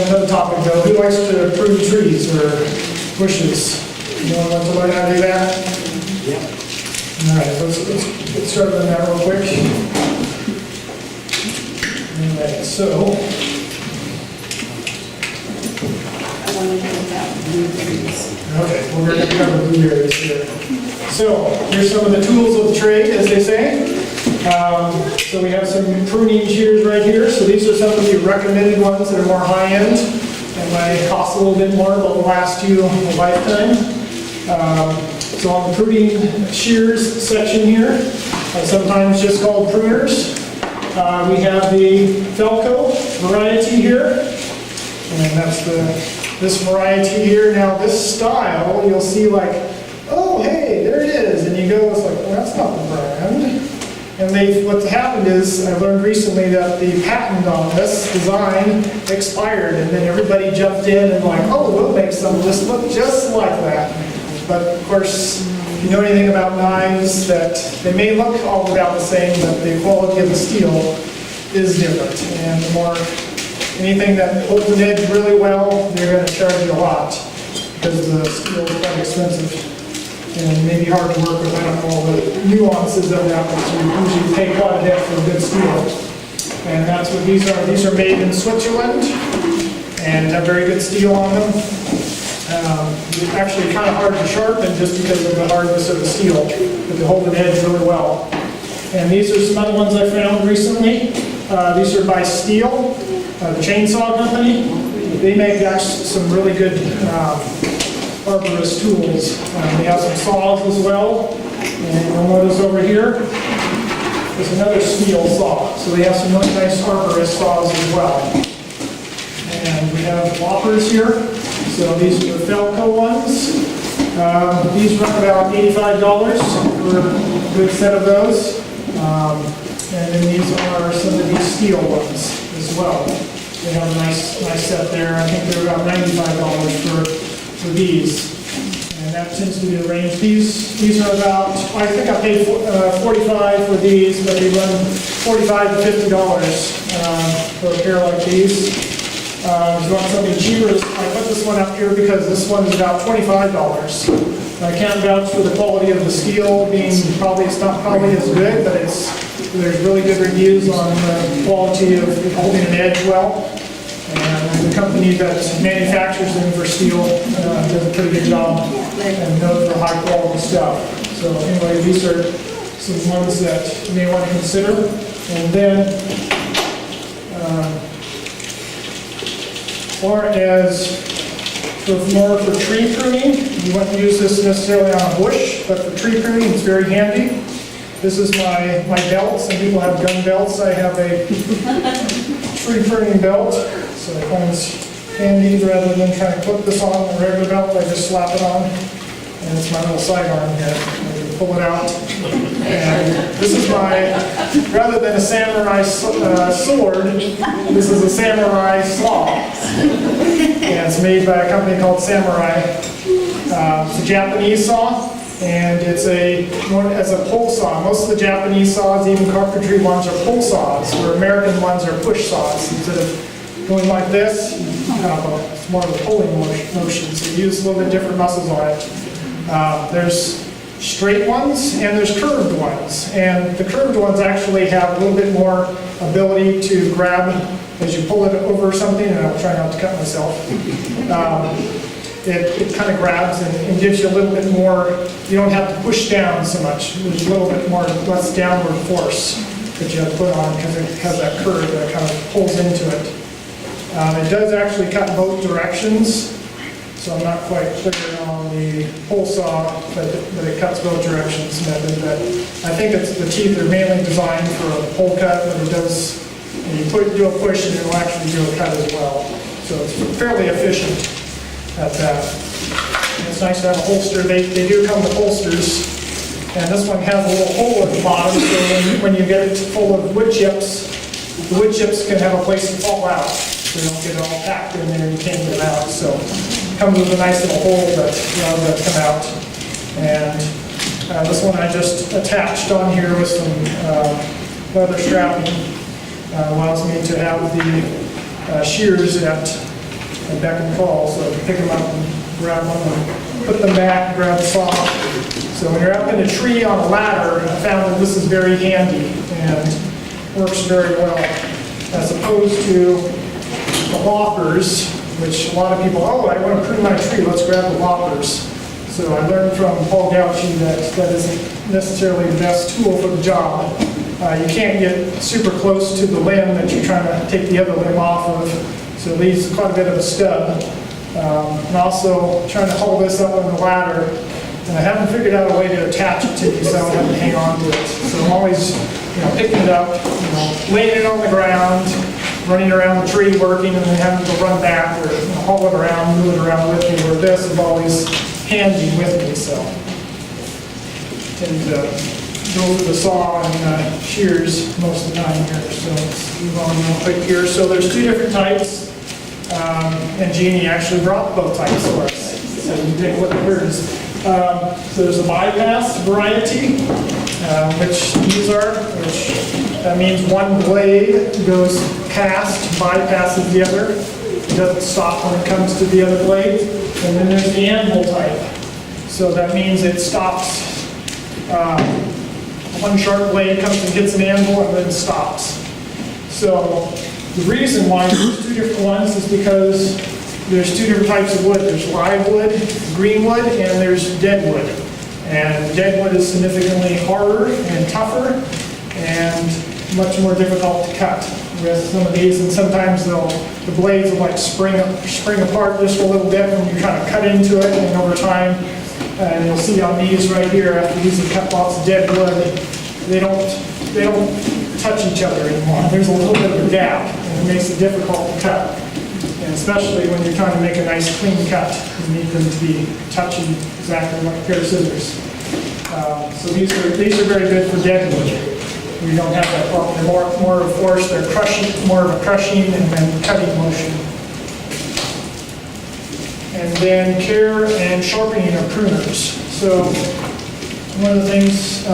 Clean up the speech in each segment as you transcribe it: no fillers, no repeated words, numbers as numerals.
another topic though. Who likes to prune trees or bushes? Anyone want to learn how to do that? Yeah. All right, let's get started on that real quick. All right, so I want to know about blueberries. okay, well, we're going to cover blueberries here. So here's some of the tools of the trade, as they say. So we have some pruning shears right here. So these are some of the recommended ones that are more high-end and might cost a little bit more, but will last you a lifetime. So on the pruning shears section here, sometimes just called pruners, we have the Felco variety here, and that's this variety here. Now this style, you'll see like, oh hey, there it is, and you go, it's like, well, that's not the brand. And what's happened is, I learned recently that the patent on this design expired, and then everybody jumped in and like, oh, we'll make some just look just like that. But of course, if you know anything about knives, that they may look all about the same, but the quality of the steel is different. And the more, anything that holds an edge really well, they're going to charge you a lot, because the steel is quite expensive. And maybe hard to work with. I don't know all the nuances of that, but you usually pay quite a bit for good steel. And that's what these are. These are made in Switzerland and have very good steel on them. Actually kind of hard to sharpen just because of the hardness of the steel, but they hold an edge really well. And these are some other ones I found recently. These are by Steel, the chainsaw company. They make actually some really good arborist tools. They have some saws as well. And you'll notice over here, there's another steel saw. So they have some really nice arborist saws as well. And we have loppers here. So these are the Felco ones. These run about $85 for a good set of those. And then these are some of these steel ones as well. They have a nice set there. I think they're about $95 for these. And that tends to be the range. These are about, I think I paid $45 for these, but they run $45 to $50 for a pair like these. If you want something cheaper, I put this one up here because this one is about $25. I can't vouch for the quality of the steel being it's not probably as good, but there's really good reviews on the quality of holding an edge well. And the company that manufactures them for steel does a pretty good job and knows for high quality stuff. So anyway, these are some ones that you may want to consider. And then, as far as more for tree pruning, you wouldn't use this necessarily on a bush, but for tree pruning, it's very handy. This is my belt. Some people have gun belts. I have a tree pruning belt, so it comes handy rather than trying to clip this on a regular belt. I just slap it on, and it's my little sidearm here. I can pull it out. And this is rather than a samurai sword, this is a samurai saw. And it's made by a company called Samurai. It's a Japanese saw, and it's known as a pull saw. Most of the Japanese saws, even carpentry ones, are pull saws, where American ones are push saws. Instead of going like this, it's more of a pulling motion, so you use a little bit different muscles on it. There's straight ones and there's curved ones, and the curved ones actually have a little bit more ability to grab as you pull it over something, and I'll try not to cut myself. It kind of grabs and gives you a little bit more, you don't have to push down so much. There's a little bit less downward force that you have to put on because it has that curve that kind of pulls into it. It does actually cut both directions, so I'm not quite clear on the pull saw, but it cuts both directions method. But I think the teeth are mainly designed for a pull cut, but it does, and you do a push and it'll actually do a cut as well. So it's fairly efficient at that. And it's nice to have a holster. They do come with holsters, and this one has a little hole at the bottom, so when you get it full of wood chips, the wood chips can have a place to fall out. So you don't get it all packed in there and you can't get it out. So it comes with a nice little hole that allows that to come out. And this one I just attached on here with some leather strapping. Allows me to have the shears at and beck and call, so I can pick them up and grab them and put them back, grab the saw. So when you're up in a tree on a ladder, I found that this is very handy and works very well, as opposed to the loppers, which a lot of people, oh, I want to prune my tree, let's grab the loppers. So I learned from Paul Gauchi that that isn't necessarily the best tool for the job. You can't get super close to the limb that you're trying to take the other limb off of, so it leaves quite a bit of a stub. And also trying to hold this up on the ladder, and I haven't figured out a way to attach it to me so I don't have to hang on to it. So I'm always, picking it up, laying it on the ground, running around the tree working, and then having to run back or haul it around, move it around with me, where this is always handy with me, so. And go with the saw and shears most of the time here, so let's move on real quick here. So there's two different types, and Jeannie actually brought both types for us, so you take a look at hers. So there's a bypass variety, which these are, that means one blade goes past, bypasses the other. It doesn't stop when it comes to the other blade. And then there's the ANVIL type. So that means it stops, one sharp blade comes and hits an anvil and then stops. So the reason why there's two different ones is because there's two different types of wood. There's live wood, green wood, and there's dead wood. And dead wood is significantly harder and tougher and much more difficult to cut with some of these. And sometimes the blades will like spring apart just a little bit when you kind of cut into it, and over time, and you'll see on these right here, after these have cut lots of dead wood, they don't touch each other anymore. There's a little bit of a gap, and it makes it difficult to cut. And especially when you're trying to make a nice clean cut, you need them to be touching exactly like a pair of scissors. So these are very good for dead wood. We don't have that problem. They're more of force, they're crushing, more of a crushing and then cutting motion. And then care and sharpening of pruners. So one of the things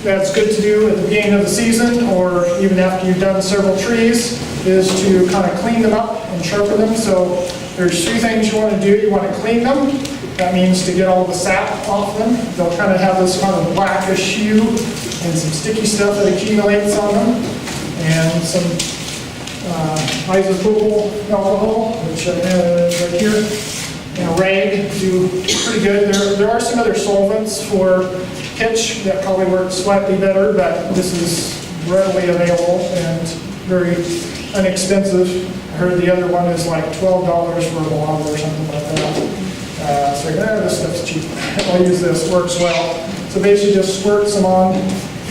that's good to do at the beginning of the season, or even after you've done several trees, is to kind of clean them up and sharpen them. So there's three things you want to do. You want to clean them. That means to get all the sap off them. They'll kind of have this kind of blackish hue and some sticky stuff that accumulates on them, and some isopropyl alcohol, which I have right here, and a rag do pretty good. There are some other solvents for pitch that probably work slightly better, but this is readily available and very inexpensive. I heard the other one is like $12 for a bottle or something like that. So this stuff's cheap. I'll use this, works well. So basically just squirt some on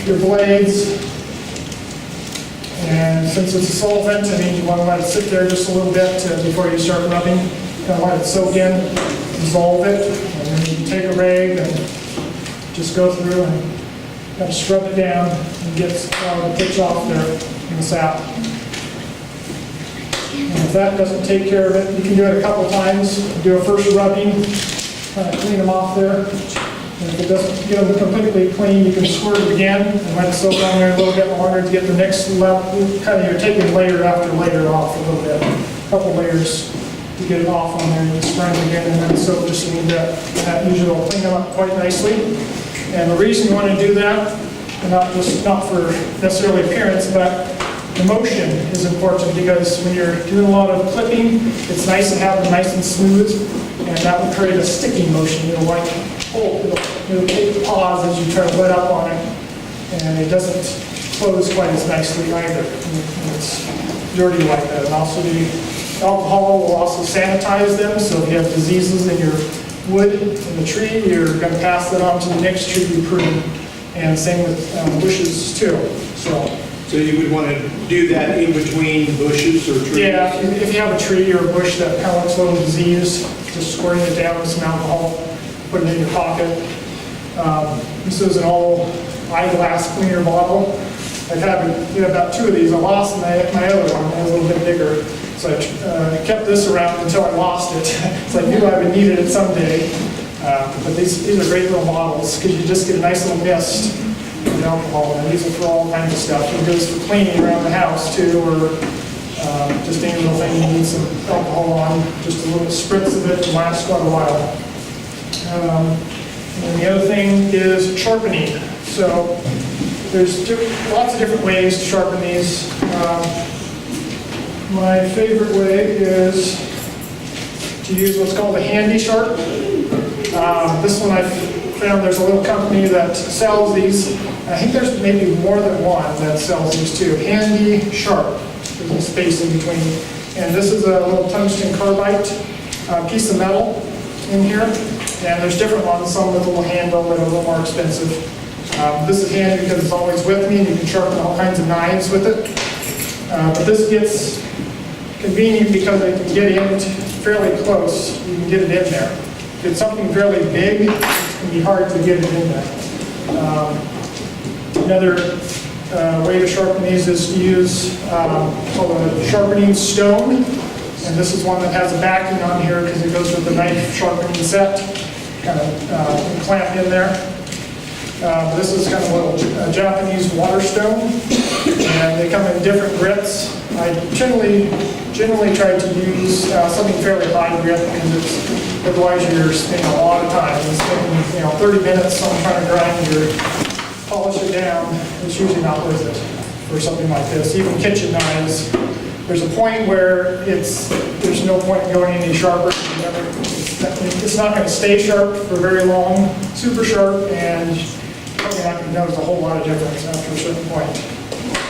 your blades. And since it's a solvent, I mean, you want to let it sit there just a little bit before you start rubbing. Kind of let it soak in, dissolve it, and then you take a rag and just go through and kind of scrub it down and get the pitch off there in the sap. And if that doesn't take care of it, you can do it a couple times. Do a first rubbing, kind of clean them off there. And if it doesn't get them completely clean, you can squirt it again and let it soak on there a little bit longer to get the next level. Kind of you're taking layer after layer off a little bit, a couple layers to get it off on there, and you spray it again and then soak just a little bit. And that usually will clean them up quite nicely. And the reason you want to do that, and not for necessarily appearance, but the motion is important, because when you're doing a lot of clipping, it's nice to have them nice and smooth, and that will create a sticking motion. It'll like it'll take a pause as you try to let up on it, and it doesn't close quite as nicely either. And it's dirty like that. And also the alcohol will also sanitize them, so if you have diseases in your wood in the tree, you're going to pass that on to the next tree you prune. And same with bushes too. So you would want to do that in between bushes or trees? Yeah, if you have a tree or a bush that kind of looks a little diseased, just squirting it down with some alcohol, put it in your pocket. This is an old eyeglass cleaner bottle. I've had about two of these. I lost my other one. It was a little bit bigger. So I kept this around until I lost it. So I knew I would need it someday. But these are great little bottles, because you just get a nice little mist of alcohol. And these are for all kinds of stuff. It goes for cleaning around the house too, or Just any little thing you need some alcohol on, just a little spritz of it to last quite a while. And the other thing is sharpening. So there's lots of different ways to sharpen these. My favorite way is to use what's called a handy sharp. This one I found there's a little company that sells these. I think there's maybe more than one that sells these too. Handy sharp. There's a space in between. And this is a little tungsten carbide piece of metal in here. And there's different ones, some with a little handle that are a little more expensive. This is handy because it's always with me and you can sharpen all kinds of knives with it. But this gets convenient because it can get in fairly close. You can get it in there. If it's something fairly big, it can be hard to get it in there. Another way to sharpen these is to use called a sharpening stone. And this is one that has a backing on here because it goes with the knife sharpening set. Kind of clamped in there. This is kind of a little Japanese water stone. And they come in different grits. I generally try to use something fairly high grit because otherwise you're spending a lot of time. You're spending 30 minutes on trying to grind or polish it down. It's usually not worth it for something like this. Even kitchen knives, there's a point where there's no point in going any sharper. It's not going to stay sharp for very long, super sharp, and you're probably not going to notice a whole lot of difference after a certain point,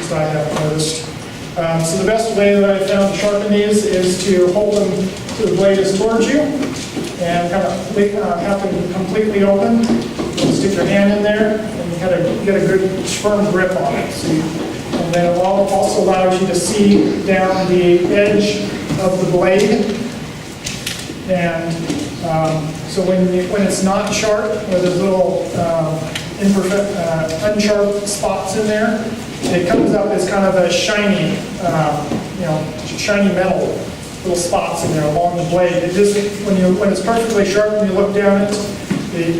as I have noticed. So the best way that I found to sharpen these is to hold them to the blade is towards you and kind of have them completely open. Stick your hand in there and kind of get a good firm grip on it. And then it also allows you to see down the edge of the blade. And so when it's not sharp, where there's little unsharp spots in there, it comes up as kind of a shiny, shiny metal, little spots in there along the blade. It just, when it's perfectly sharp, when you look down it,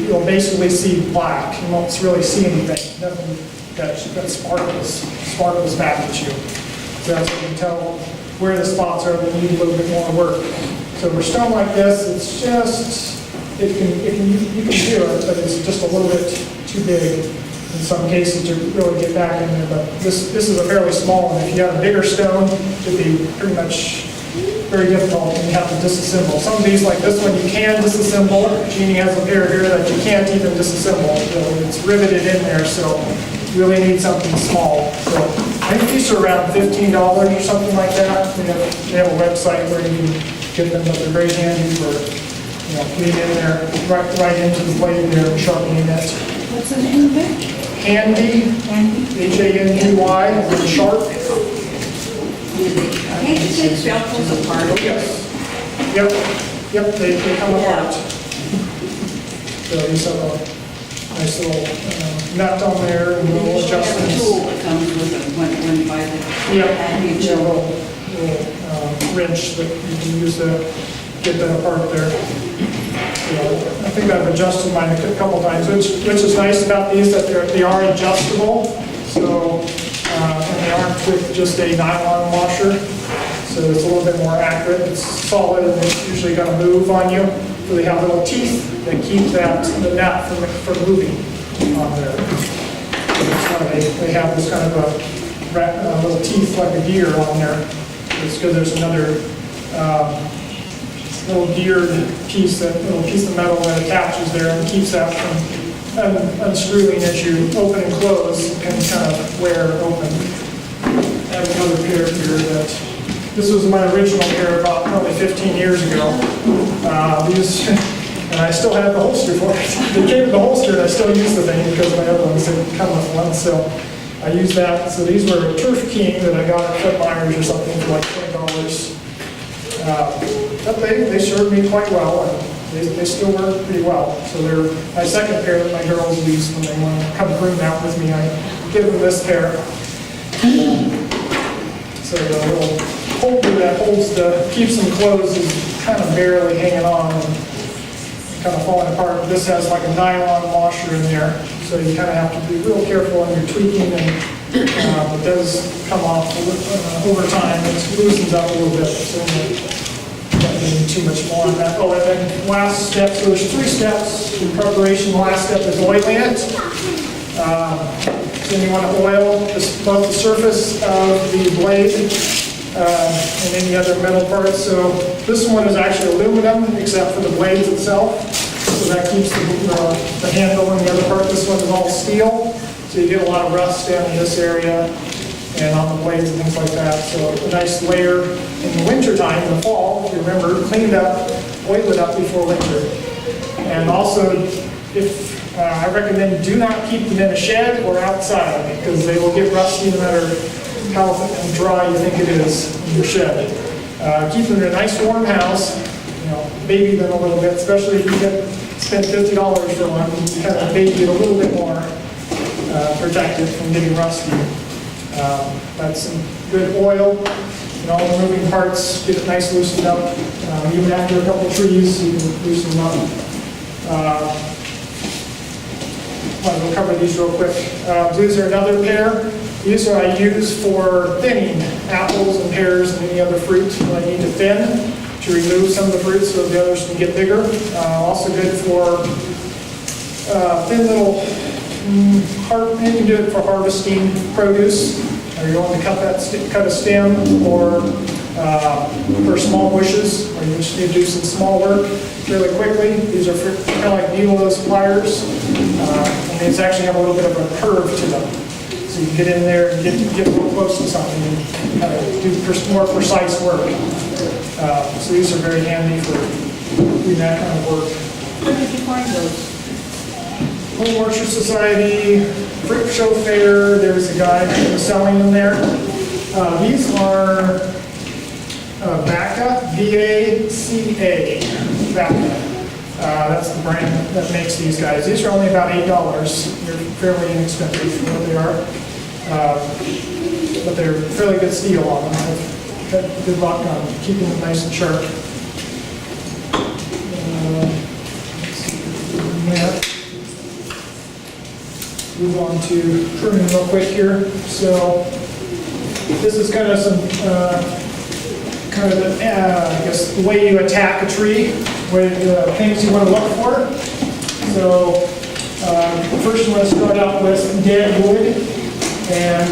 you'll basically see black. You won't really see anything. Nothing that sparkles back at you. So that's how you can tell where the spots are that need a little bit more work. So for stone like this, it's just, you can do it, but it's just a little bit too big in some cases to really get back in there. But this is a fairly small one. If you have a bigger stone, it'd be pretty much very difficult and you have to disassemble. Some of these, like this one, you can disassemble. Jeannie has a pair here that you can't even disassemble. It's riveted in there, so you really need something small. So I think these are around $15 or something like that. They have a website where you can get them, but they're very handy for putting in there, right into the blade there and sharpening it. What's the name of it? Handy, H-A-N-D-Y, and sharp. Can't you take shells apart? Yes. Yep, they come apart. So these have a nice little nut on there and little You have a adjustments. tool that comes with it when you buy the Yep, package. a little wrench that you can use to get that apart there. So I think I've adjusted mine a couple times, which is nice about these, that they are adjustable. So, and they aren't with just a nylon washer. So it's a little bit more accurate. It's solid and it's usually going to move on you. So they have little teeth that keep the nut from moving on there. They have this kind of a little teeth like a deer on there. It's because there's another little geared little piece of metal that attaches there and keeps that from unscrewing as you open and close and kind of wear open. I have another pair here that, this was my original pair about probably 15 years ago. And I still have the holster for it. They came with the holster and I still use the thing because my other ones didn't come with one. So I use that. So these were a Turf King that I got at Fort Myers or something for like $20. But they served me quite well, and they still work pretty well. So they're my second pair that my girls use when they want to come prune out with me. I give them this pair. So the little holder that keeps them closed is kind of barely hanging on and kind of falling apart. This has like a nylon washer in there, so you kind of have to be real careful when you're tweaking and It does come off over time, it loosens up a little bit, so don't need too much more on that. Oh, and then last step, so there's 3 steps in preparation. The last step is oiling it. So you want to oil both the surface of the blade and any other metal parts. So this one is actually aluminum except for the blades itself. So that keeps the handle and the other part. This one is all steel. So you get a lot of rust down in this area and on the blades and things like that. So a nice layer in the winter time, in the fall, if you remember, clean it up, oil it up before winter. And also, if I recommend do not keep them in a shed or outside because they will get rusty no matter how thick and dry you think it is in your shed. Keep them in a nice warm house, baby them a little bit, especially if you spend $50 for one, you kind of baby it a little bit more, protect it from getting rusty. That's some good oil and all the moving parts, get it nice loosened up. Even after a couple trees, you can loosen them up. We'll cover these real quick. These are another pair. These are I use for thinning apples and pears and any other fruit when I need to thin to remove some of the fruit so the others can get bigger. Also good for thin little, you can do it for harvesting produce, or you want to cut a stem, or for small bushes, or you just need to do some small work really quickly. These are kind of like needle-nose pliers, and these actually have a little bit of a curve to them. So you can get in there and get real close to something and kind of do more precise work. So these are very handy for doing that kind of work. Where did you find those? Home Orchard Society, Fruit Show Fair, there's a guy who was selling them there. These are Vaca, V-A-C-A, Vaca. That's the brand that makes these guys. These are only about $8. They're fairly inexpensive for what they are. But they're fairly good steel on them. I've had good luck on keeping them nice and sharp. Move on to pruning real quick here. So this is kind of some I guess the way you attack a tree, where the things you want to look for. So first you want to start out with dead wood and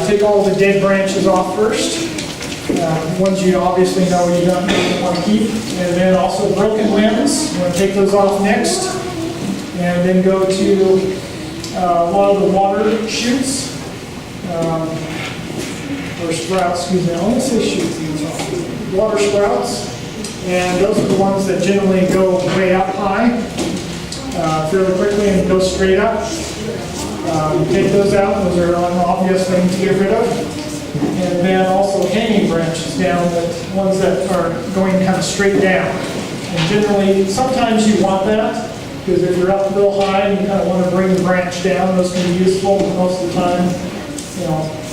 take all the dead branches off first. Ones you obviously know you don't want to keep. And then also broken limbs, you want to take those off next. And then go to a lot of the water shoots, or sprouts, excuse me, I only say shoots, water sprouts, and those are the ones that generally go way up high, fairly quickly and go straight up. Take those out, those are an obvious thing to get rid of. And then also hanging branches down, ones that are going kind of straight down. And generally, sometimes you want that, because if you're up real high and you kind of want to bring the branch down, those can be useful, but most of the time,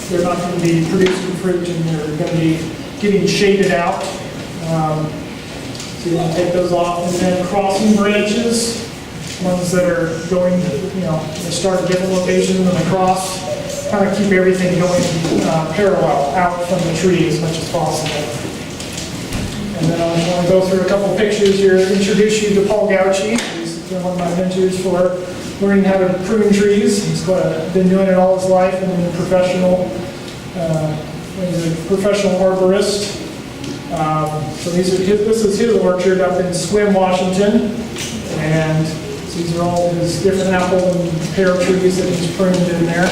they're not going to be producing fruit and they're going to be getting shaded out. So you want to take those off. And then crossing branches, ones that are going, they start at different locations and they cross, kind of keep everything going parallel out from the tree as much as possible. And then I want to go through a couple of pictures here, introduce you to Paul Gauchi. He's been one of my mentors for learning how to prune trees. He's been doing it all his life and he's a professional arborist. So this is his orchard up in Sequim, Washington. And so these are all his different apple and pear trees that he's pruned in there.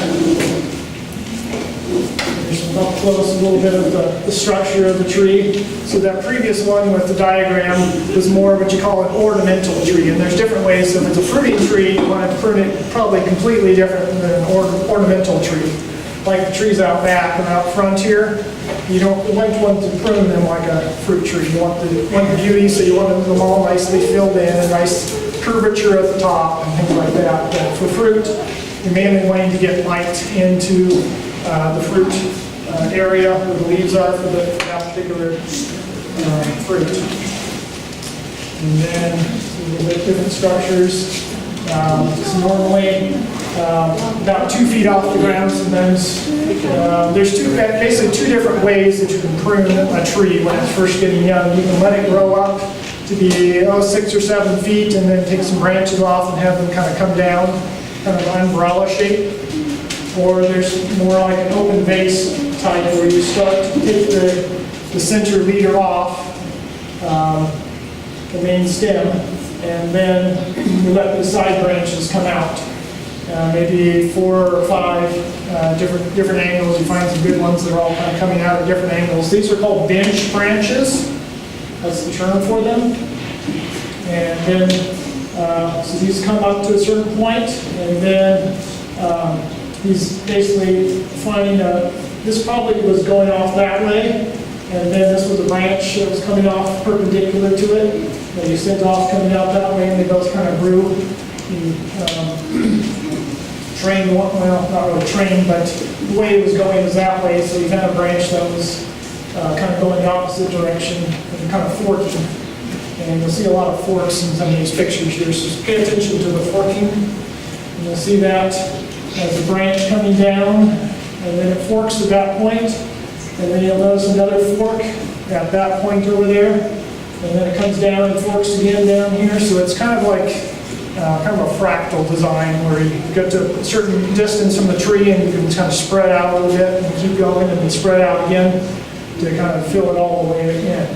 Up close, a little bit of the structure of the tree. So that previous one with the diagram was more what you call an ornamental tree, and there's different ways. So if it's a fruiting tree, you want to prune it probably completely different than an ornamental tree. Like the trees out back and out front here, you don't want to prune them like a fruit tree. You want the beauty, so you want them all nicely filled in, a nice curvature at the top and things like that. But for fruit, you're mainly wanting to get light into the fruit area where the leaves are for that particular fruit. And then a little bit different structures. Just normally about 2 feet off the ground sometimes. There's basically two different ways that you can prune a tree when it's first getting young. You can let it grow up to be 6 or 7 feet and then take some branches off and have them kind of come down, kind of umbrella shape. Or there's more like an open vase type where you start to take the center leader off, the main stem, and then you let the side branches come out. Maybe 4 or 5 different angles. You find some good ones that are all kind of coming out at different angles. These are called bench branches. That's the term for them. And then, so these come up to a certain point, and then he's basically finding this probably was going off that way, and then this was a branch that was coming off perpendicular to it. That he sent off coming out that way, and they both kind of grew. He trained, well, not really trained, but the way it was going was that way, so he had a branch that was kind of going the opposite direction and kind of forking. And you'll see a lot of forks in some of these pictures here, so pay attention to the forking. And you'll see that as a branch coming down, and then it forks at that point, and then you'll notice another fork at that point over there, and then it comes down and forks again down here, so it's kind of like kind of a fractal design where you get to a certain distance from the tree and you can kind of spread out a little bit and keep going and then spread out again to kind of fill it all the way in.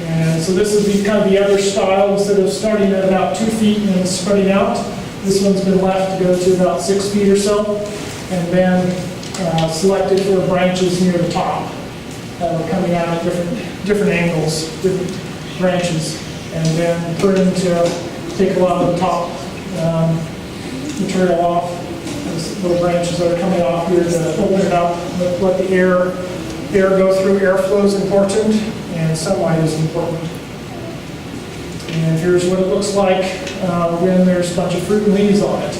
And so this is kind of the other style. Instead of starting at about 2 feet and then spreading out, this one's been left to go to about 6 feet or so, and then selected for branches near the top, coming out at different angles, different branches. And then prune to take a lot of the top material off, those little branches that are coming off here to open it up, let the air go through. Airflow is important, and sunlight is important. And here's what it looks like when there's a bunch of fruit and leaves on it.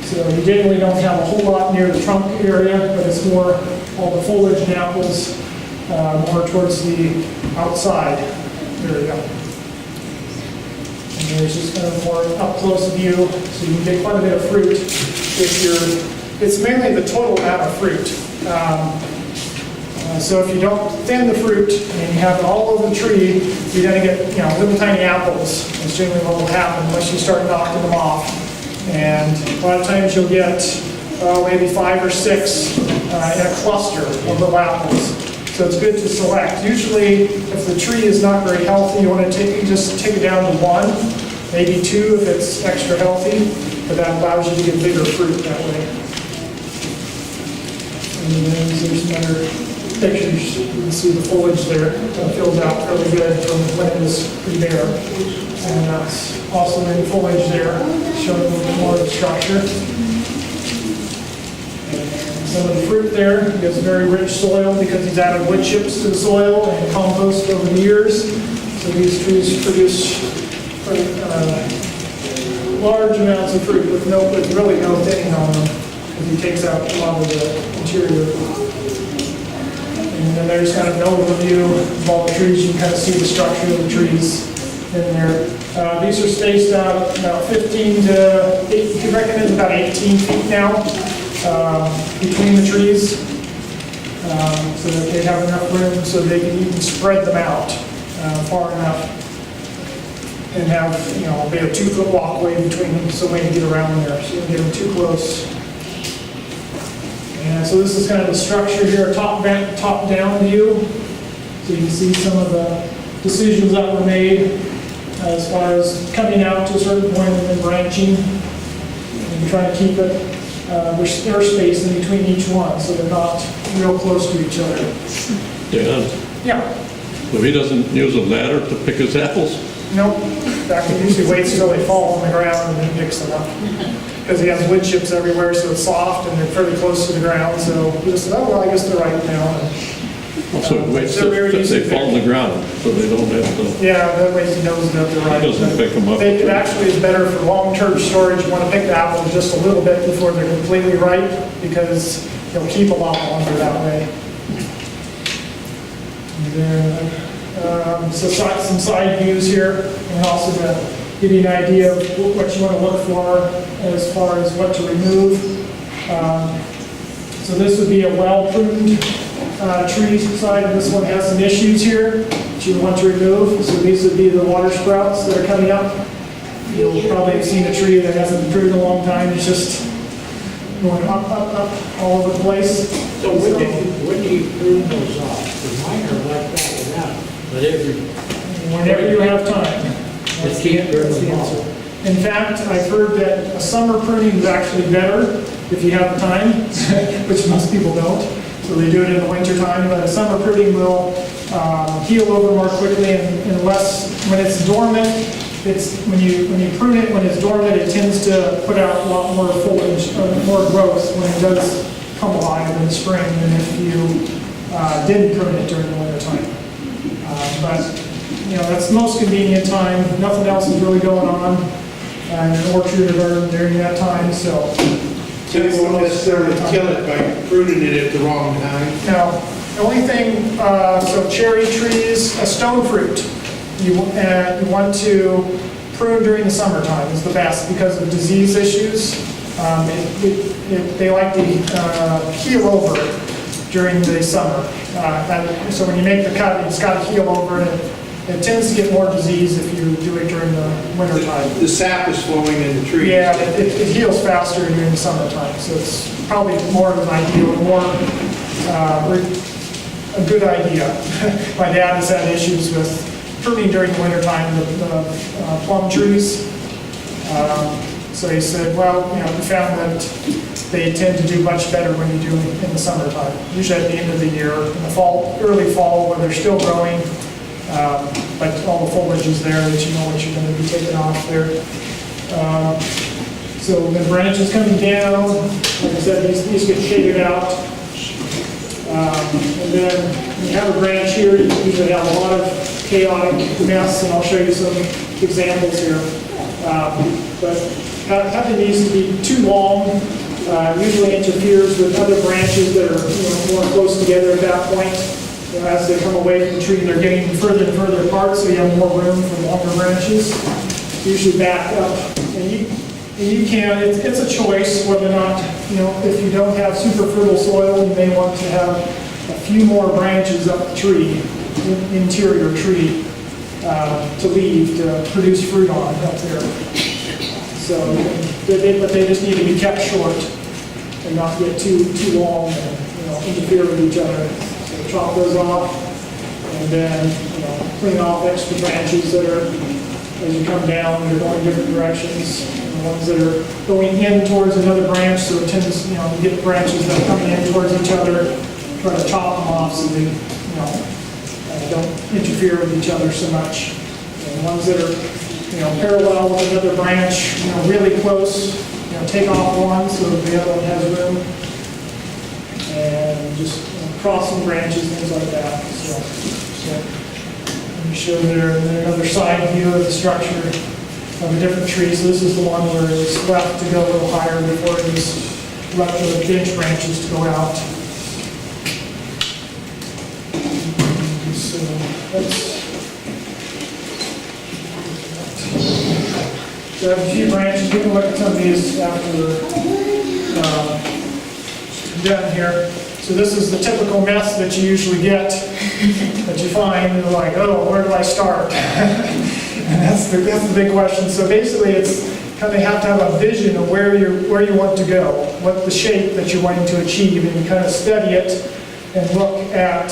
So you generally don't have a whole lot near the trunk area, but it's more all the foliage and apples more towards the outside area. And there's just kind of more up-close view, so you can get quite a bit of fruit if it's mainly the total amount of fruit. So if you don't thin the fruit and you have it all over the tree, you're going to get little tiny apples. That's generally what will happen unless you start knocking them off. And a lot of times you'll get maybe 5 or 6 in a cluster of little apples. So it's good to select. Usually, if the tree is not very healthy, you want to just take it down to 1, maybe 2 if it's extra healthy, but that allows you to get bigger fruit that way. And then there's some other pictures. You can see the foliage there. It fills out really good from when it was pretty bare. And that's also in foliage there, showing a little bit more of the structure. Some of the fruit there, he has very rich soil because he's added wood chips to the soil and compost over the years. So these trees produce large amounts of fruit with really no thinning on them, because he takes out a lot of the interior. And then there's kind of an overview of all the trees. You can kind of see the structure of the trees in there. These are spaced out about 15 to, you can recommend about 18 feet now. Between the trees, so that they have enough room so they can even spread them out far enough and have, maybe a 2-foot walkway between them so when you get around there, so you don't get them too close. And so this is kind of the structure here, top-down view. So you can see some of the decisions that were made as far as coming out to a certain point and then branching and trying to keep it. There's space in between each one, so they're not real close to each other. Dan, Yeah. so he doesn't use a ladder to pick his apples? Nope. In fact, he usually waits until they fall on the ground and then picks them up. Because he has wood chips everywhere, so it's soft and they're fairly close to the ground. So he just said, oh, well, I guess they're ripe now. So he waits till they fall on the ground, so they don't have to... Yeah, that way he knows that they're ripe. He doesn't pick them up. It actually is better for long-term storage. You want to pick the apples just a little bit before they're completely ripe, because they'll keep a lot longer that way. And then, so some side views here, and also the give you an idea of what you want to look for as far as what to remove. So this would be a well-pruned tree side, and this one has some issues here that you want to remove. So these would be the water sprouts that are coming up. You'll probably have seen a tree that hasn't been pruned in a long time. It's just going up, up, up, all over the place. So when do you prune those off? Because mine are like that enough, but Whenever you have time. Just keep That's the pruning them answer. In fact, I've heard that a summer pruning is actually better if you have the time, which most people don't. So they do it in the winter time, but a summer pruning will heal over more quickly, and unless, when it's dormant, it's, when you prune it, when it's dormant, it tends to put out a lot more foliage, more growth when it does come alive in the spring than if you didn't prune it during the winter time. But you know, that's the most convenient time. Nothing else is really going on in an orchard or garden during that time, so. So you won't necessarily kill it by pruning it at the wrong time? Now, the only thing, so cherry trees, a stone fruit, you want to prune during the summertime is the best because of disease issues. They like to heal over during the summer. So when you make the cut, it's got to heal over, and it tends to get more disease if you do it during the winter time. The sap is flowing in the trees. Yeah, it heals faster during the summertime, so it's probably more of an ideal, more a good idea. My dad has had issues with pruning during the winter time, the plum trees. So he said, well, you know, we found that they tend to do much better when you do it in the summertime, usually at the end of the year, in the fall, early fall, where they're still growing. But all the foliage is there that you know what you're going to be taking off there. So the branches coming down, like I said, these get shaded out. And then when you have a branch here, you usually have a lot of chaotic mess, and I'll show you some examples here. But having these to be too long usually interferes with other branches that are more close together at that point. As they come away from the tree, they're getting further and further apart, so you have more room for longer branches. Usually back up, and you can. It's a choice whether or not, you know, if you don't have super fertile soil, you may want to have a few more branches up the tree, interior tree, to leave to produce fruit on up there. So, but they just need to be kept short and not get too long and interfere with each other. Chop those off, and then clean off extra branches that are, as you come down, they're going different directions. And the ones that are going in towards another branch, so it tends, you get branches that are coming in towards each other, try to chop them off so they, don't interfere with each other so much. And the ones that are, parallel with another branch, really close, take off one so that the other one has room, and just crossing branches, things like that. So let me show there another side view of the structure of a different tree. So this is the one where it's left to go a little higher before it was left for the bench branches to go out. So so I have a few branches. We can look at some of these after we're done here. So this is the typical mess that you usually get, that you find, and you're like, oh, where do I start? And that's the big question. So basically, it's kind of have to have a vision of where you want to go, what the shape that you're wanting to achieve, and you kind of study it and look at,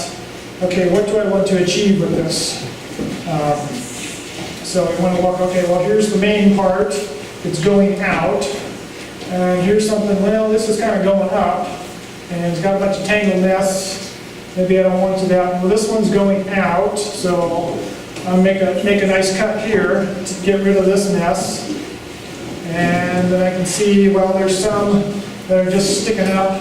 okay, what do I want to achieve with this? So we want to look, okay, well, here's the main part. It's going out, and here's something. Well, this is kind of going up. And it's got a bunch of tangled mess. Maybe I don't want to that. Well, this one's going out, so I'll make a nice cut here to get rid of this mess. And then I can see, well, there's some that are just sticking up.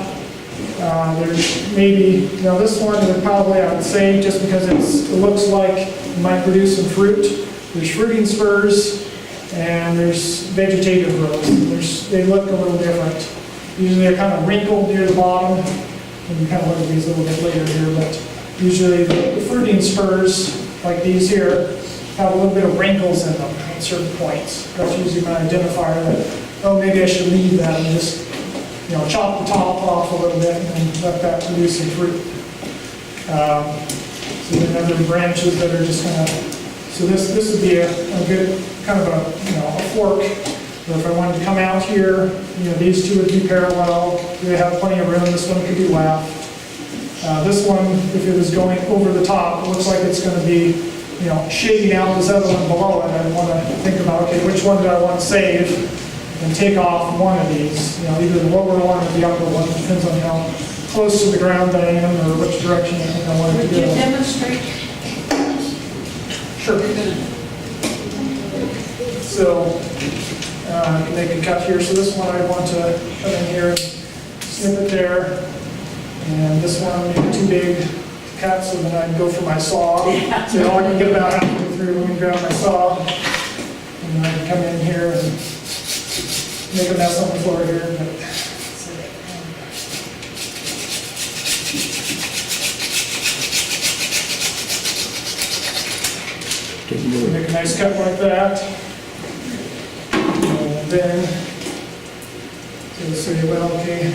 There's maybe, this one would probably, I would say, just because it looks like it might produce some fruit. There's fruiting spurs, and there's vegetative growth. They look a little different. Usually they're kind of wrinkled near the bottom, and you kind of look at these a little bit later here, but usually the fruiting spurs, like these here, have a little bit of wrinkles in them at certain points. That's usually my identifier that, oh, maybe I should leave that and just, chop the top off a little bit and let that produce some fruit. So then other branches that are just kind of, so this would be a good, kind of a fork. But if I wanted to come out here, these two would be parallel. They have plenty of room. This one could be left. This one, if it was going over the top, it looks like it's going to be, shading out this other one below it. I want to think about, okay, which one do I want to save and take off one of these? Either the lower one or the upper one. Depends on how close to the ground I am or which direction I think I want it to Would you go. demonstrate? Sure. So, I can make a cut here. So this one I want to come in here and snip it there. And this one maybe too big to cut, so then I'd go for my saw. So I can get about halfway through, let me grab my saw. And then I can come in here and make a mess on the floor here. Make a nice cut like that. And then, so you will, okay.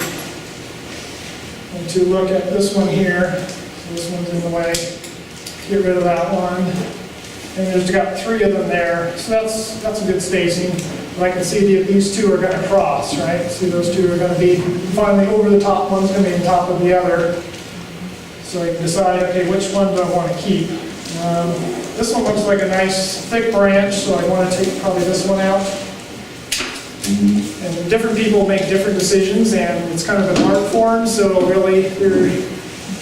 And to look at this one here, so this one's in the way, get rid of that one. And there's got 3 of them there, so that's a good spacing. But I can see that these 2 are going to cross, right? See, those 2 are going to be finally over the top, one's going to be on top of the other. So I can decide, okay, which one do I want to keep? This one looks like a nice thick branch, so I want to take probably this one out. And different people make different decisions, and it's kind of an art form, so really,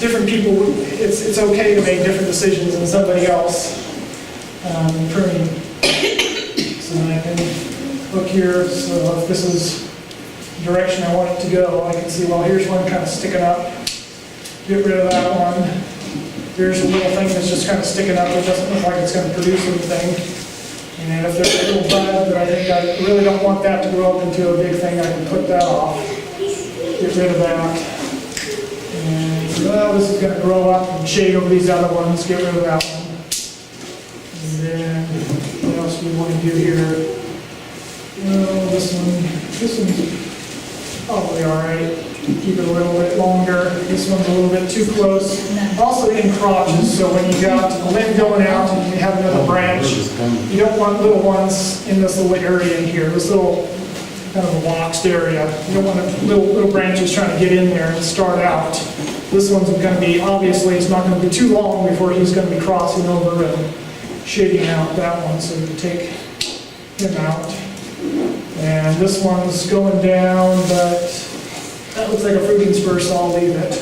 different people, it's okay to make different decisions than somebody else in pruning. So then I can look here, so if this is the direction I want it to go, I can see, well, here's one kind of sticking up. Get rid of that one. Here's a little thing that's just kind of sticking up, it doesn't look like it's going to produce anything. And if there's a little bud that I think I really don't want that to grow up into a big thing, I can put that off. Get rid of that. And, well, this is going to grow up and shade over these other ones, get rid of that one. And then, what else do we want to do here? Well, this one's probably all right. Keep it a little bit longer. This one's a little bit too close. Also in crotches, so when you got a limb going out and you have another branch, you don't want little ones in this little area in here, this little kind of a boxed area. You don't want little branches trying to get in there and start out. This one's going to be, obviously, it's not going to be too long before he's going to be crossing over and shading out that one, so you can take him out. And this one's going down, but that looks like a fruiting spur, so I'll leave it.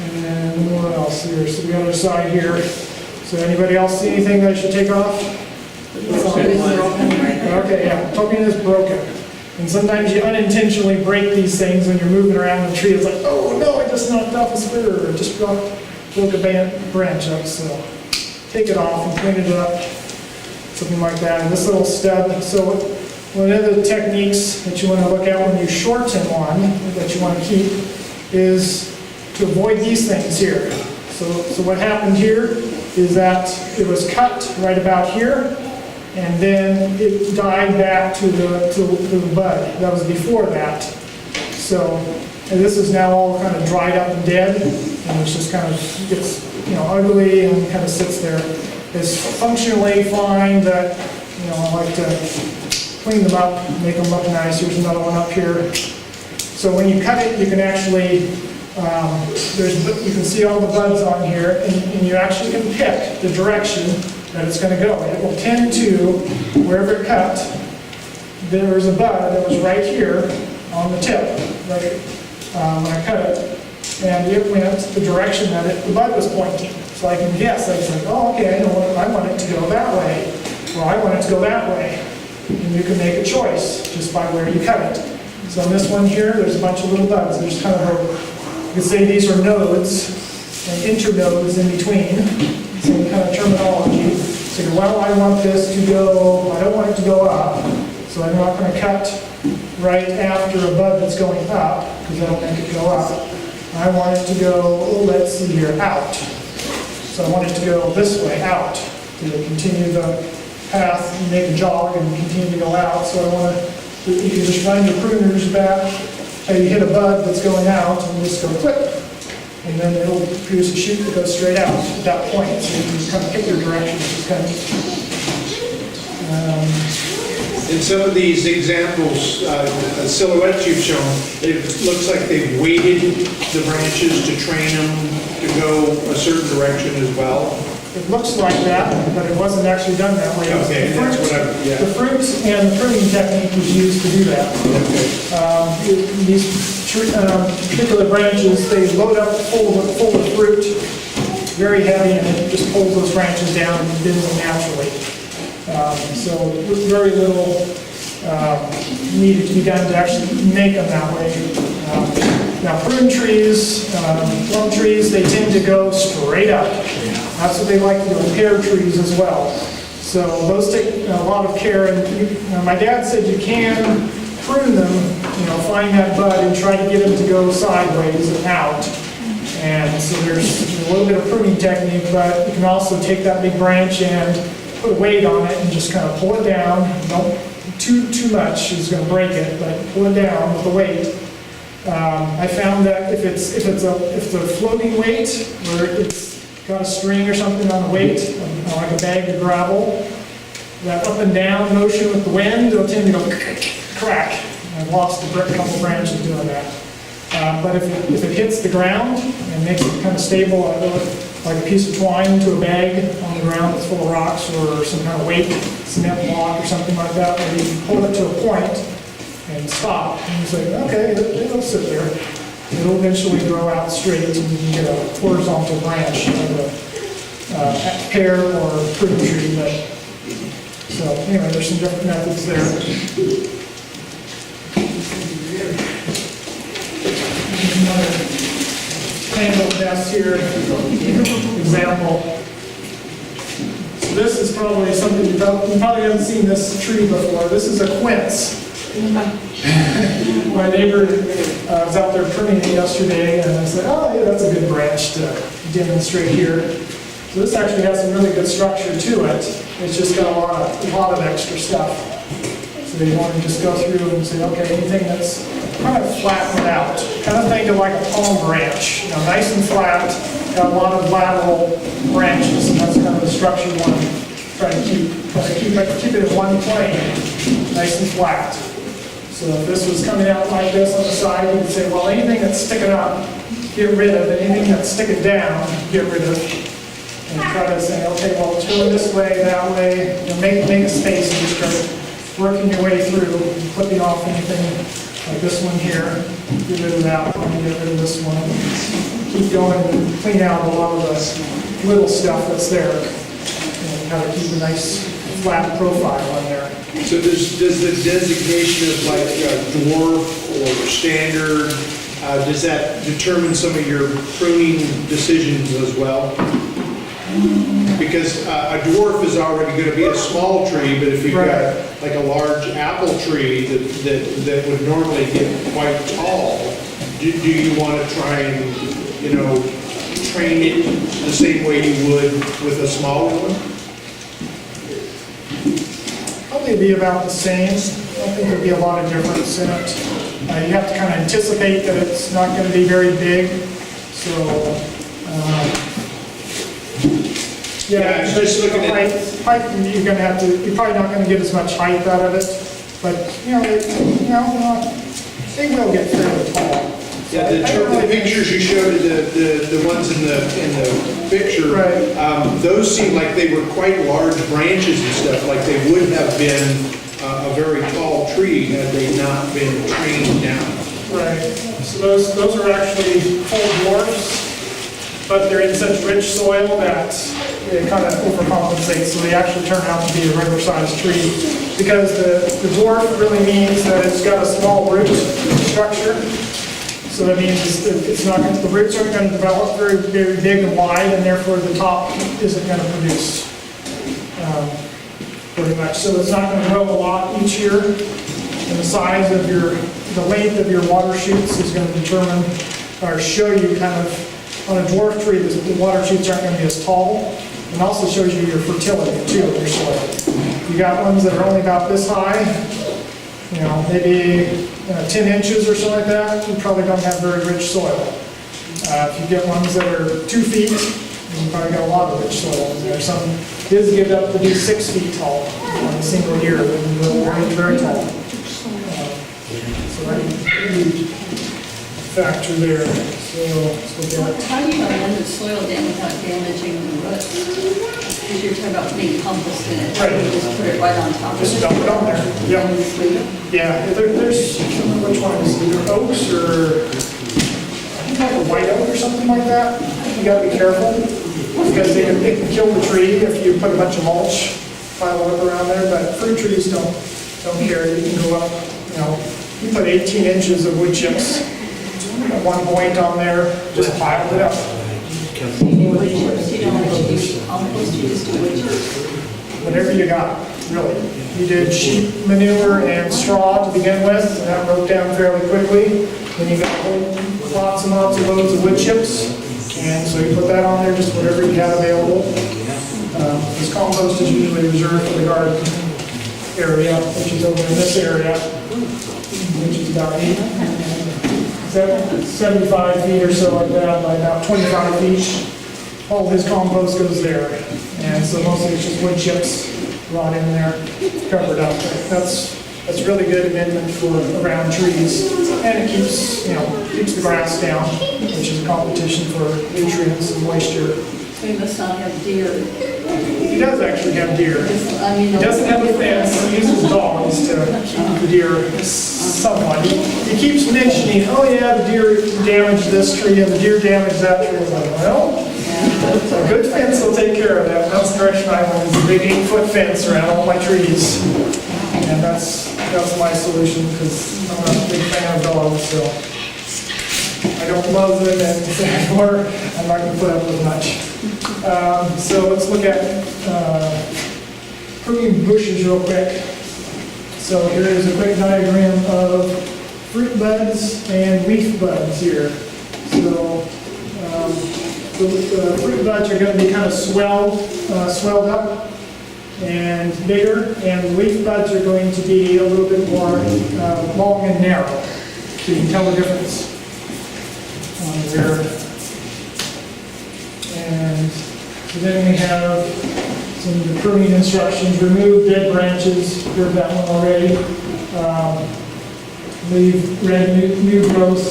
And what else here? So the other side here. So anybody else see anything that I should take off? Okay, yeah, pumpkin is broken. And sometimes you unintentionally break these things when you're moving around the tree. It's like, oh no, I just knocked off a spur, or just broke a branch up. So take it off and clean it up, something like that. And this little stub, so one of the techniques that you want to look at when you shorten one that you want to keep is to avoid these things here. So what happened here is that it was cut right about here, and then it died back to the bud. That was before that. So, and this is now all kind of dried up and dead, and it's just kind of gets ugly and kind of sits there. It's functionally fine, but I like to clean them up, make them look nice. Here's another one up here. So when you cut it, you can actually, you can see all the buds on here, and you actually can pick the direction that it's going to go. It will tend to, wherever it cut, there's a bud that was right here on the tip, right, when I cut it, and it went the direction that the bud was pointing. So I can guess, I can say, oh, okay, I want it to go that way, or I want it to go that way. And you can make a choice just by where you cut it. So on this one here, there's a bunch of little buds. There's kind of you can say these are nodes and internodes in between. Same kind of terminology. So, well, I want this to go, I don't want it to go up, so I'm not going to cut right after a bud that's going up, because that'll make it go up. I want it to go, let's see here, out. So I want it to go this way, out. to continue the path and make a jog and continue to go out. So I want to, you can just run your pruners back, and you hit a bud that's going out, and just go click. And then it'll produce a shoot that goes straight out at that point. So you can just kind of pick your direction, which is kind of, In some of these examples, silhouettes you've shown, it looks like they've weighted the branches to train them to go a certain direction as well. it looks like that, but it wasn't actually done that way. Okay, that's what yeah. The fruits and the pruning technique was used to do that. Okay. These particular branches, they load up full of fruit, very heavy, and it just pulls those branches down and bends them naturally. So very little needed to be done to actually make them that way. Now prune trees, plum trees, they tend to go straight up. That's what they like to do, and pear trees as well. So those take a lot of care, and my dad said you can prune them, find that bud and try to get them to go sideways and out. And so there's a little bit of pruning technique, but you can also take that big branch and put a weight on it and just kind of pull it down. Don't too much is going to break it, but pull it down with the weight. I found that if it's a floating weight, where it's got a string or something on the weight, like a bag of gravel, that up and down motion with the wind, it'll tend to go crack. I've lost a couple branches doing that. But if it hits the ground and makes it kind of stable, like a piece of twine to a bag on the ground that's full of rocks or some kind of weight, cement block or something like that, where you can hold it to a point and stop, and you say, okay, it'll sit there. It'll eventually grow out straight, and you can get a horizontal branch of a pear or fruit tree. So anyway, there's some different methods there. Another candle nest here, example. So this is probably something you probably haven't seen this tree before. This is a quince. My neighbor was out there pruning it yesterday, and I said, oh yeah, that's a good branch to demonstrate here. So this actually has some really good structure to it. It's just got a lot of extra stuff. So you want to just go through and say, okay, anything that's kind of flattened out. Kind of think of like a palm branch, nice and flat, got a lot of lateral branches, and that's kind of the structure you want to try to keep it in one plane, nice and flat. So if this was coming out like this on the side, you could say, well, anything that's sticking up, get rid of, and anything that's sticking down, get rid of. And try to say, okay, well, it's going this way, that way, make a space and just start working your way through, clipping off anything like this one here, get rid of that one, get rid of this one. Keep going and clean out a lot of the little stuff that's there. And kind of keep a nice flat profile on there. So does the designation of like dwarf or standard, does that determine some of your pruning decisions as well? Because a dwarf is already going to be a small tree, but if you've got like a large apple tree that would normally get quite tall, do you want to try and, train it the same way you would with a smaller one? Probably be about the same. I don't think there'd be a lot of difference in it. You have to kind of anticipate that it's not going to be very big. So, just looking at height, you're going to have to. You're probably not going to get as much height out of it, but they will get fairly tall. Yeah, the pictures you showed, the ones in the picture, those seem like they were quite large branches and stuff, like they would have been a very tall tree had they not been trained down. Right. So those are actually full dwarfs, but they're in such rich soil that it kind of overcompensates, so they actually turn out to be a regular-sized tree. Because the dwarf really means that it's got a small root structure. So that means the roots aren't going to develop very, very big and wide, and therefore the top isn't going to produce very much. So it's not going to grow a lot each year. And the length of your water shoots is going to determine or show you kind of, on a dwarf tree, the water shoots aren't going to be as tall, and also shows you your fertility too of your soil. You got ones that are only about this high, you know, maybe 10 inches or something like that, you probably don't have very rich soil. If you get ones that are 2 feet, you probably got a lot of rich soil in there. Some is get up to be 6 feet tall on a single year, and they're very tall. So that's a huge factor there. So let's look at. How do you know the soil damage without damaging the roots? Because you're talking about putting compost in it. Right. You just put it right on top of it. Just dump it on there. And Yeah. just leave it? Yeah, there's, I don't know which one is either oaks or, I think like a white oak or something like that. You gotta be careful, because it can kill the tree if you put a bunch of mulch, pile it up around there, but fruit trees don't care, you can go up, you know, you put 18 inches of wood chips at one point on there, just piled it up. You need wood chips, you don't want to use compost, you just do wood chips. Whatever you got, really. You did sheep manure and straw to begin with, and that broke down fairly quickly. Then you got lots and lots of loads of wood chips, and so you put that on there, just whatever you had available. This compost is usually reserved for the garden area, which is over in this area, which is about 75 feet or so like that, by about 25 feet. All his compost goes there, and so mostly it's just wood chips brought in there, covered up. That's really good amendment for around trees, and it keeps, you know, keeps the grass down, which is a competition for nutrients and moisture. So you must not have deer. He does actually have deer. I mean, He doesn't have a fence, he uses dogs to keep the deer somewhat. He keeps mentioning, oh yeah, the deer damaged this tree and the deer damaged that tree. I was like, well, a good fence will take care of that. That's the direction I went, is a big 8-foot fence around all my trees. And that's my solution, because I'm not a big fan of dogs, so I don't love them, and therefore I'm not going to put up with much. So let's look at pruning bushes real quick. So here is a quick diagram of fruit buds and leaf buds here. So the fruit buds are going to be kind of swelled up and bigger, and the leaf buds are going to be a little bit more long and narrow. So you can tell the difference there. And so then we have some of the pruning instructions. Remove dead branches, heard that one already. Leave new growth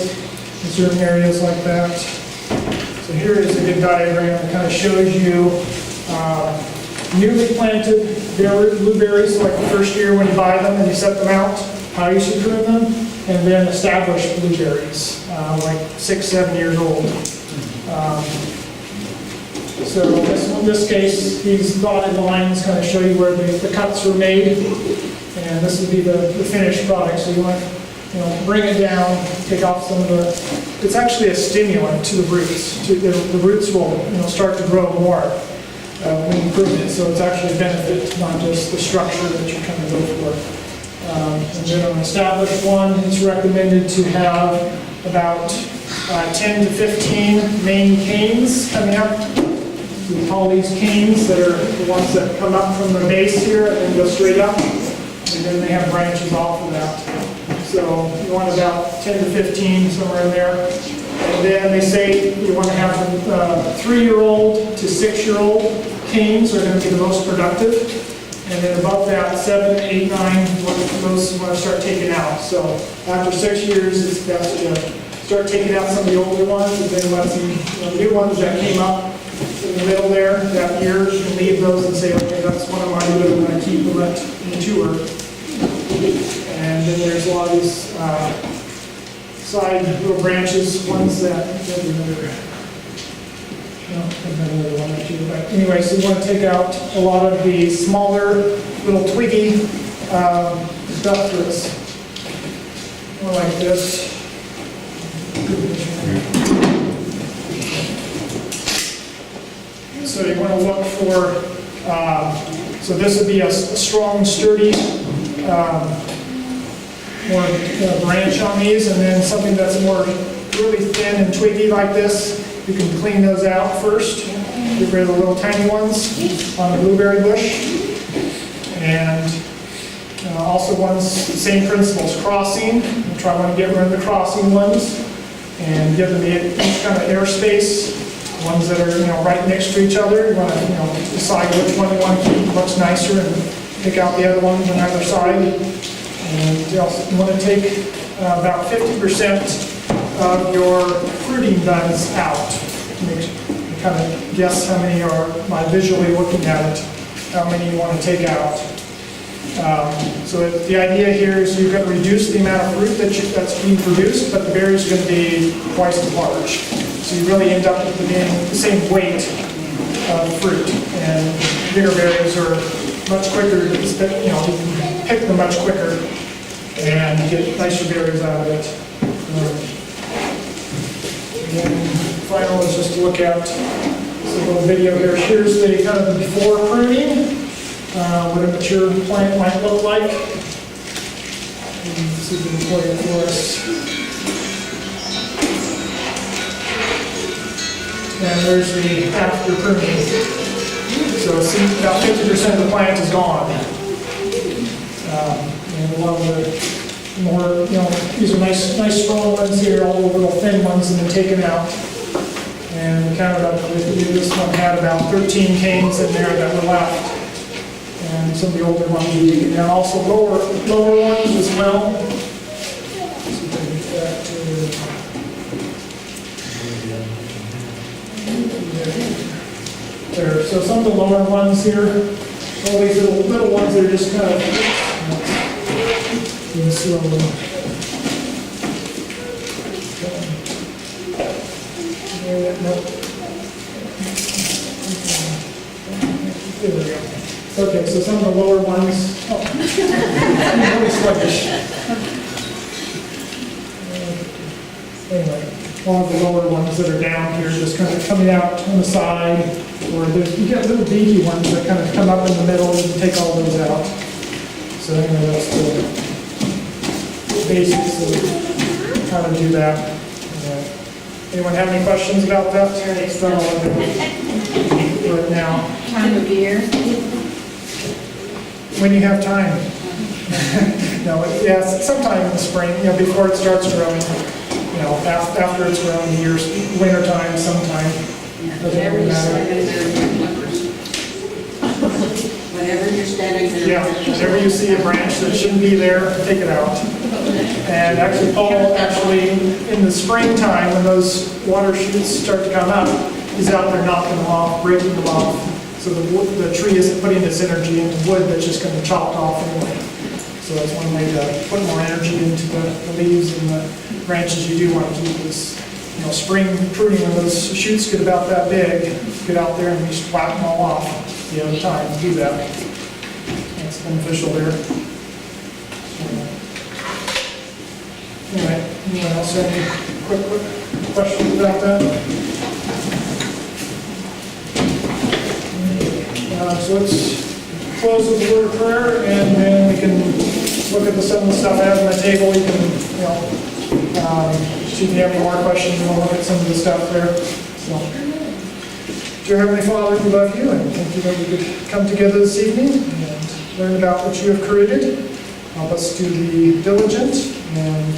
in certain areas like that. So here is a good diagram that kind of shows you newly planted blueberries, like the first year when you buy them and you set them out, how you should prune them, and then established blueberries, like 6-7 years old. So in this case, these dotted lines kind of show you where the cuts were made, and this would be the finished product. So you want to bring it down, take off some of the, it's actually a stimulant to the roots. The roots will start to grow more when you prune it, so it's actually a benefit, not just the structure that you're trying to go for. And then on an established one, it's recommended to have about 10 to 15 main canes coming up. We call these canes that are the ones that come up from the base here and then go straight up, and then they have branches off of that. So you want about 10 to 15, somewhere in there. And then they say you want to have 3-year-old to 6-year-old canes are going to be the most productive. And then above that, 7, 8, 9, those you want to start taking out. So after 6 years, it's best to start taking out some of the older ones, and then let some new ones that came up in the middle there that year, you can leave those and say, okay, that's one of my good, I'm going to keep them at mature. And then there's a lot of these side little branches, ones that, another one or two. But anyway, so you want to take out a lot of the smaller, little twiggy stuff that's more like this. So you want to look for, so this would be a strong, sturdy, more branch on these, and then something that's more really thin and twiggy like this. You can clean those out first, get rid of the little tiny ones on the blueberry bush. And also ones, the same principles, crossing. We'll try to get rid of the crossing ones and give them each kind of airspace. Ones that are, right next to each other. You want to, decide which one you want to keep, looks nicer, and pick out the other ones on either side. And you want to take about 50% of your fruiting buds out. Kind of guess how many are, by visually looking at it, how many you want to take out. So the idea here is you're going to reduce the amount of fruit that's being produced, but the berries are going to be twice as large. So you really end up with the same weight of fruit. And bigger berries are much quicker, you can pick them much quicker and get nicer berries out of it. And final is just to look at this little video here. Here's the kind of the before pruning, what a mature plant might look like. And see if we can play it for us. And there's the after pruning. So see, about 50% of the plant is gone. And a lot of the more, these are nice strong ones here, all the little thin ones and then taken out. And we counted up, this one had about 13 canes in there that were left. And some of the older ones we taken down. Also lower ones as well. See if I can get that to there. So some of the lower ones here, all these little ones that are just kind of slowly. There we go. Okay, so some of the lower ones, really sluggish. Anyway, all of the lower ones that are down here, just kind of coming out on the side, or you get little beaky ones that kind of come up in the middle, and you take all those out. So anyway, that's the basics of how to do that. Anyone have any questions about that? It's done all of it right now. Time of year. When you have time. No, yes, sometime in the spring, before it starts growing. After it's grown, years, winter time, sometime. Doesn't Whenever really you start matter. going to do your clippers. Whenever you're standing there. Yeah, whenever you see a branch that shouldn't be there, take it out. And actually, Paul, in the springtime, when those water shoots start to come up, he's out there knocking them off, breaking them off. So the tree isn't putting this energy into wood that's just going to be chopped off anyway. So that's one way to put more energy into the leaves and the branches you do want to keep this. Spring pruning, when those shoots get about that big, get out there and we just whack them all off the other time. Do that. That's beneficial there. Anyway, anyone else have any quick questions about that? So let's close with the word of prayer, and then we can look at some of the stuff I have on the table. You can, see if you have any more questions, and we'll look at some of the stuff there. So, dear Heavenly Father, we love you, and thank you that we could come together this evening and learn about what you have created. Help us to be diligent and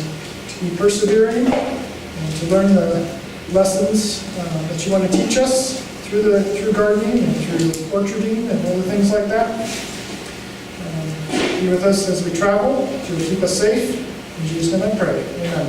to be persevering and to learn the lessons that you want to teach us through gardening and through orcharding and other things like that. Be with us as we travel, to keep us safe. In Jesus' name I pray. Amen.